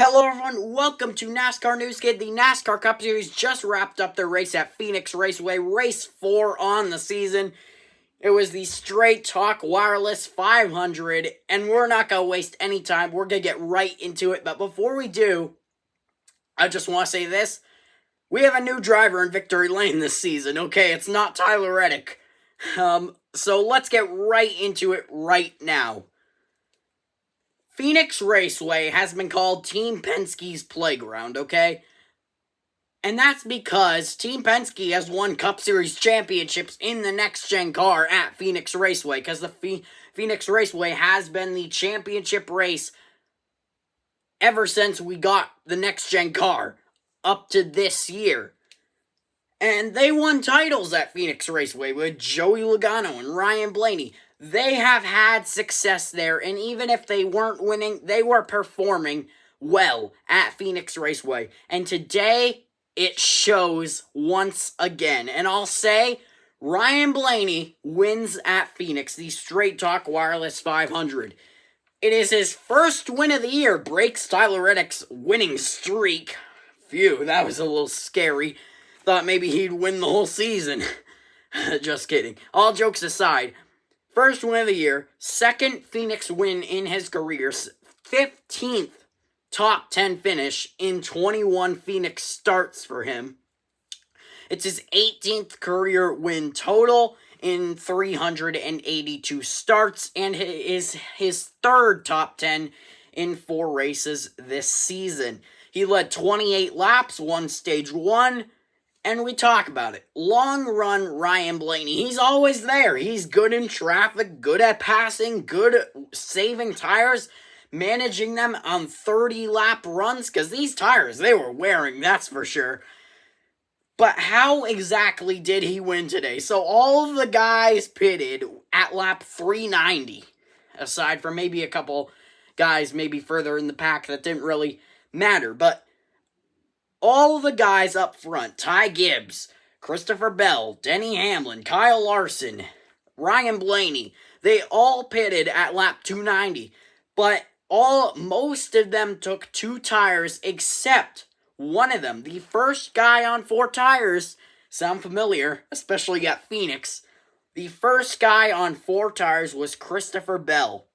Hello everyone, welcome to NASCAR News Kid. The NASCAR Cup Series just wrapped up their race at Phoenix Raceway, race 4 on the season. It was the Straight Talk Wireless 500, and we're not going to waste any time. We're going to get right into it, but before we do, I just want to say this. We have a new driver in victory lane this season, okay? It's not Tyler Reddick. So let's get right into it right now. Phoenix Raceway has been called Team Penske's playground, okay? And that's because Team Penske has won Cup Series championships in the next-gen car at Phoenix Raceway, because the Phoenix Raceway has been the championship race ever since we got the next-gen car up to this year. And they won titles at Phoenix Raceway with Joey Logano and Ryan Blaney. They have had success there, and even if they weren't winning, they were performing well at Phoenix Raceway. And today, it shows once again. And I'll say, Ryan Blaney wins at Phoenix, the Straight Talk Wireless 500. It is his first win of the year, breaks Tyler Reddick's winning streak. Phew, that was a little scary. Thought maybe he'd win the whole season. Just kidding. All jokes aside, first win of the year, second Phoenix win in his career, 15th top 10 finish in 21 Phoenix starts for him. It's his 18th career win total in 382 starts, and it is his third top 10 in 4 races this season. He led 28 laps, won stage 1, and we talk about it. Long run Ryan Blaney. He's always there. He's good in traffic, good at passing, good at saving tires, managing them on 30-lap runs, because these tires, they were wearing, that's for sure. But how exactly did he win today? So all of the guys pitted at lap 390, aside from maybe a couple guys maybe further in the pack that didn't really matter, but all the guys up front, Ty Gibbs, Christopher Bell, Denny Hamlin, Kyle Larson, Ryan Blaney, they all pitted at lap 290, but most of them took 2 tires except one of them. The first guy on 4 tires, sound familiar, especially at Phoenix, the first guy on 4 tires was Christopher Bell.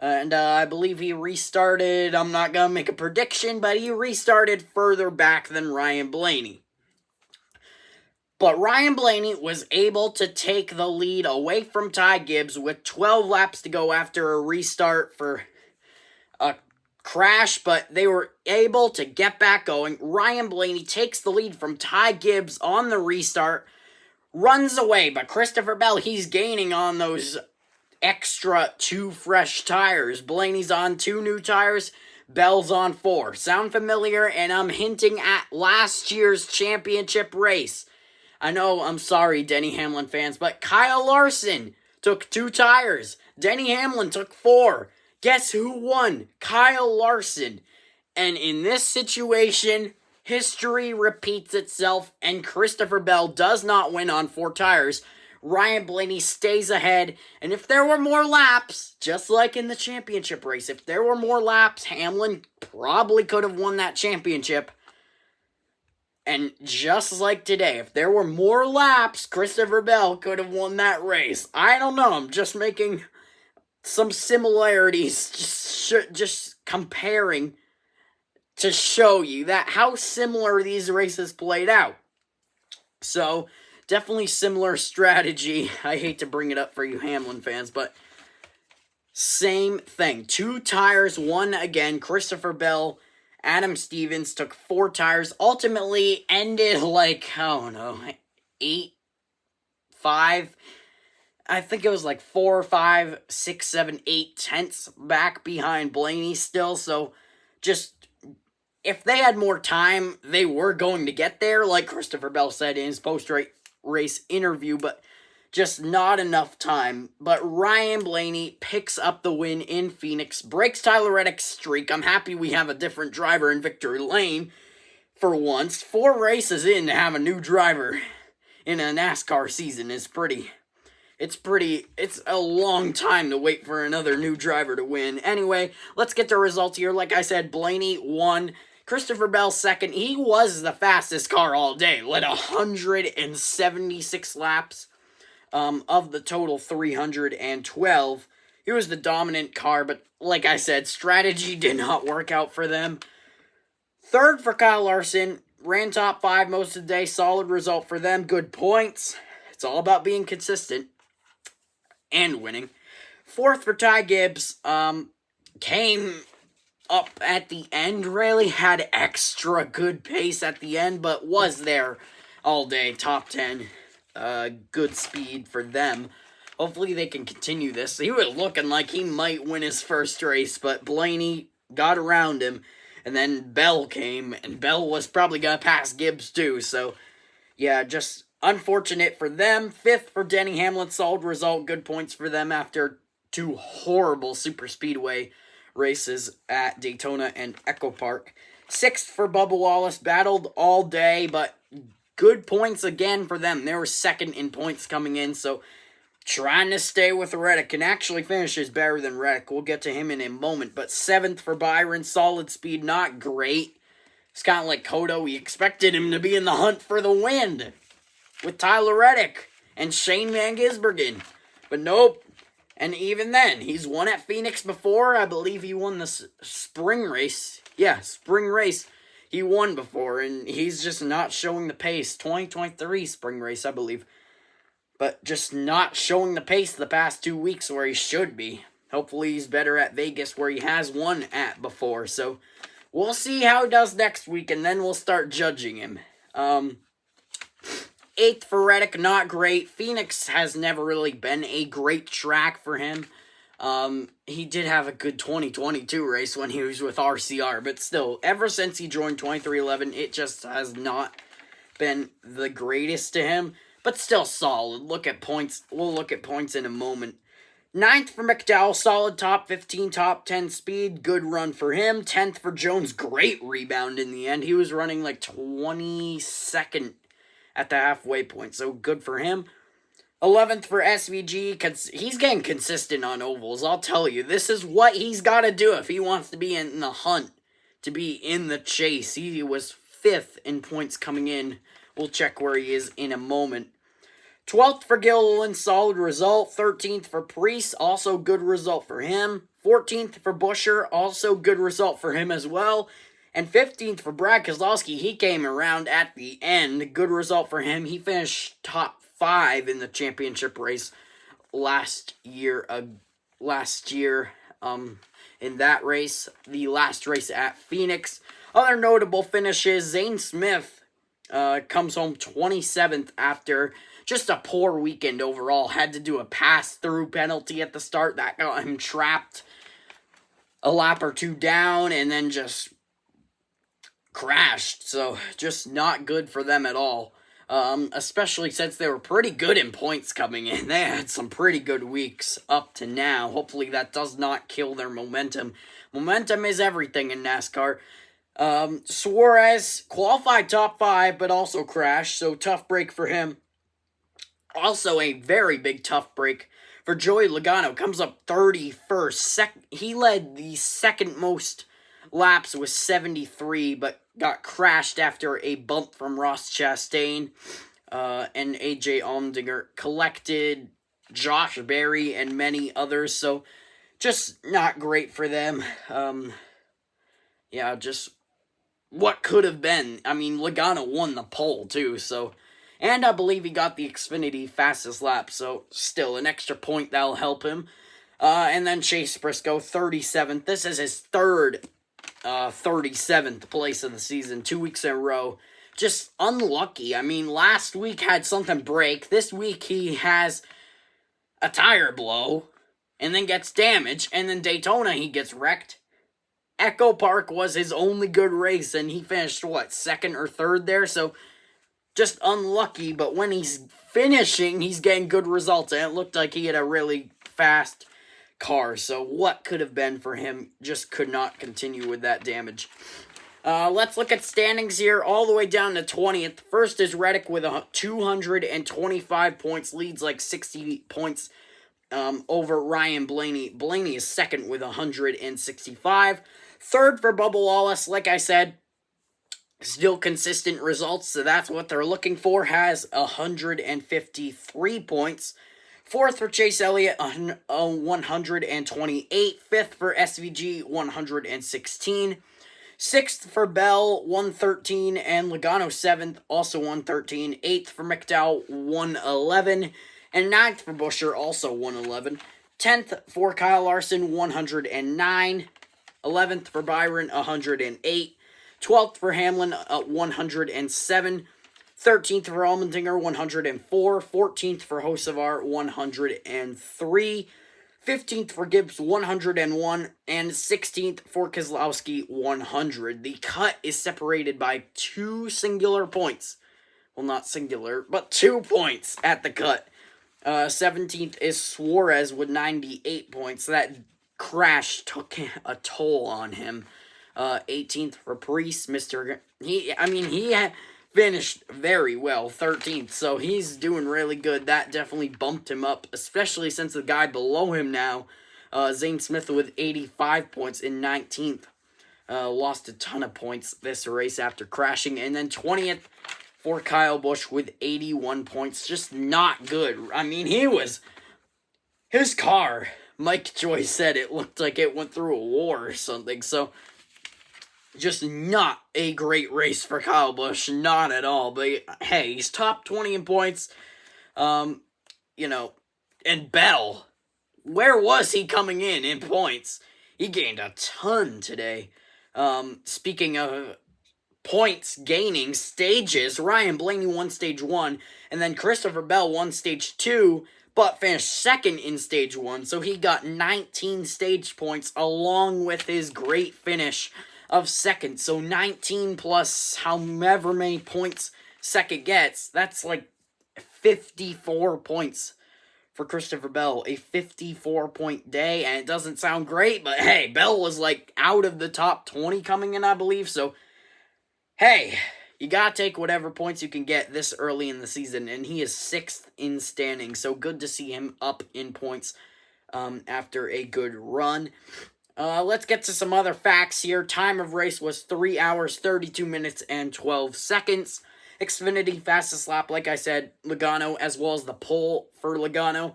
And I believe he restarted, I'm not going to make a prediction, but he restarted further back than Ryan Blaney. But Ryan Blaney was able to take the lead away from Ty Gibbs with 12 laps to go after a restart for a crash, but they were able to get back going. Ryan Blaney takes the lead from Ty Gibbs on the restart, runs away, but Christopher Bell, he's gaining on those extra 2 fresh tires. Blaney's on 2 new tires, Bell's on 4. Sound familiar? And I'm hinting at last year's championship race. I know, I'm sorry, Denny Hamlin fans, but Kyle Larson took 2 tires. Denny Hamlin took 4. Guess who won? Kyle Larson. And in this situation, history repeats itself, and Christopher Bell does not win on 4 tires. Ryan Blaney stays ahead, and if there were more laps, just like in the championship race, if there were more laps, Hamlin probably could have won that championship. And just like today, if there were more laps, Christopher Bell could have won that race. I don't know, I'm just making some similarities, just comparing to show you that how similar these races played out. So, definitely similar strategy. I hate to bring it up for you Hamlin fans, but same thing. 2 tires, 1 again. Christopher Bell, Adam Stevens took 4 tires. Ultimately ended like, I don't know, 8, 5. I think it was like 4, 5, 6, 7, 8 tenths back behind Blaney still. So just, if they had more time, they were going to get there, like Christopher Bell said in his post-race interview, but just not enough time. But Ryan Blaney picks up the win in Phoenix, breaks Tyler Reddick's streak. I'm happy we have a different driver in victory lane for once. 4 races in to have a new driver in a NASCAR season is pretty It's a long time to wait for another new driver to win. Anyway, let's get the results here. Like I said, Blaney won. Christopher Bell second. He was the fastest car all day. Led 176 laps of the total 312. He was the dominant car, but like I said, strategy did not work out for them. Third for Kyle Larson. Ran top 5 most of the day. Solid result for them. Good points. It's all about being consistent and winning. Fourth for Ty Gibbs. Came up at the end. Really had extra good pace at the end, but was there all day. Top 10. Good speed for them. Hopefully they can continue this. He was looking like he might win his first race, but Blaney got around him. And then Bell came, and Bell was probably going to pass Gibbs too. So, yeah, just unfortunate for them. Fifth for Denny Hamlin, solid result. Good points for them after 2 horrible super speedway races at Daytona and Echo Park. Sixth for Bubba Wallace, battled all day, but good points again for them. They were second in points coming in, so trying to stay with Reddick, and actually finishes better than Reddick. We'll get to him in a moment. But seventh for Byron, solid speed, not great. It's kind of like Cotto. We expected him to be in the hunt for the win with Tyler Reddick and Shane Van Gisbergen. But nope. And even then, he's won at Phoenix before. I believe he won the spring race. Yeah, spring race. He won before, and he's just not showing the pace. 2023 spring race, I believe. But just not showing the pace the past 2 weeks where he should be. Hopefully he's better at Vegas where he has won at before. So we'll see how he does next week, and then we'll start judging him. Eighth for Reddick, not great. Phoenix has never really been a great track for him. He did have a good 2022 race when he was with RCR. But still, ever since he joined 23XI, it just has not been the greatest to him. But still solid. Look at points. We'll look at points in a moment. Ninth for McDowell. Solid top 15, top 10 speed. Good run for him. 10th for Jones. Great rebound in the end. He was running like 22nd at the halfway point. So good for him. 11th for SVG. Because he's getting consistent on ovals. I'll tell you. This is what he's got to do if he wants to be in the hunt. To be in the chase. He was 5th in points coming in. We'll check where he is in a moment. 12th for Gilliland, solid result. 13th for Priest, also good result for him. 14th for Busher, also good result for him as well. And 15th for Brad Kozlowski, he came around at the end. Good result for him. He finished top 5 in the championship race last year. In that race, the last race at Phoenix. Other notable finishes, Zane Smith comes home 27th after just a poor weekend overall. Had to do a pass-through penalty at the start. That got him trapped a lap or 2 down and then just crashed. So, just not good for them at all. Especially since they were pretty good in points coming in. They had some pretty good weeks up to now. Hopefully that does not kill their momentum. Momentum is everything in NASCAR. Suarez qualified top 5, but also crashed, so tough break for him. Also a very big tough break for Joey Logano. Comes up 31st. He led the second most laps with 73, but got crashed after a bump from Ross Chastain. And AJ Allmendinger collected Josh Berry and many others, so just not great for them. Yeah, just what could have been. I mean, Logano won the pole, too, so. And I believe he got the Xfinity fastest lap, so still an extra point that'll help him. And then Chase Briscoe, 37th. This is his third 37th place of the season, 2 weeks in a row. Just unlucky. I mean, last week had something break. This week he has a tire blow, and then gets damaged, and then Daytona he gets wrecked. Echo Park was his only good race, and he finished, second or third there? So, just unlucky, but when he's finishing, he's getting good results, and it looked like he had a really fast car. So, what could have been for him just could not continue with that damage. Let's look at standings here, all the way down to 20th. First is Reddick with 225 points, leads like 60 points over Ryan Blaney. Blaney is second with 165. Third for Bubba Wallace, like I said, still consistent results, so that's what they're looking for, has 153 points. Fourth for Chase Elliott, 128. Fifth for SVG, 116. Sixth for Bell, 113, and Logano seventh, also 113. Eighth for McDowell, 111, and ninth for Buescher, also 111. 10th for Kyle Larson, 109. 11th for Byron, 108. 12th for Hamlin, 107. 13th for Allmendinger, 104. 14th for Hocevar, 103. 15th for Gibbs, 101, and 16th for Keselowski, 100. The cut is separated by 2 singular points. Well, not singular, but 2 points at the cut. 17th is Suarez with 98 points. That crash took a toll on him. 18th for Priest, he finished very well, 13th, so he's doing really good. That definitely bumped him up, especially since the guy below him now, Zane Smith with 85 points in 19th, lost a ton of points this race after crashing. And then 20th for Kyle Busch with 81 points, just not good. I mean, his car, Mike Joy said it looked like it went through a war or something, so just not a great race for Kyle Busch, not at all. But hey, he's top 20 in points. And Bell, where was he coming in points? He gained a ton today. Speaking of points gaining, stages, Ryan Blaney won stage 1, and then Christopher Bell won stage 2, but finished second in stage 1, so he got 19 stage points along with his great finish of second. So 19 plus however many points second gets, that's like 54 points for Christopher Bell. A 54-point day, and it doesn't sound great, but hey, Bell was like out of the top 20 coming in, I believe, so hey, you gotta take whatever points you can get this early in the season, and he is 6th in standing, so good to see him up in points after a good run. Let's get to some other facts here. Time of race was 3 hours, 32 minutes, and 12 seconds. Xfinity fastest lap, like I said, Logano, as well as the pole for Logano.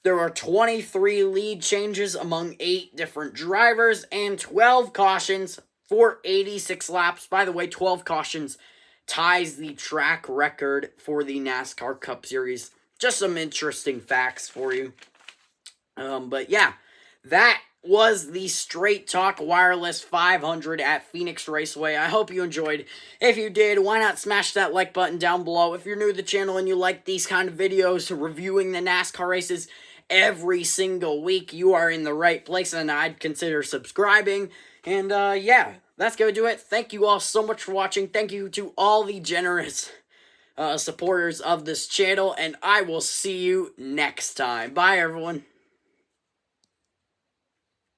There were 23 lead changes among 8 different drivers and 12 cautions for 86 laps. By the way, 12 cautions ties the track record for the NASCAR Cup Series. Just some interesting facts for you. But yeah, that was the Straight Talk Wireless 500 at Phoenix Raceway. I hope you enjoyed. If you did, why not smash that like button down below. If you're new to the channel and you like these kind of videos reviewing the NASCAR races every single week, you are in the right place, and I'd consider subscribing. And yeah, that's going to do it. Thank you all so much for watching. Thank you to all the generous supporters of this channel, and I will see you next time. Bye, everyone.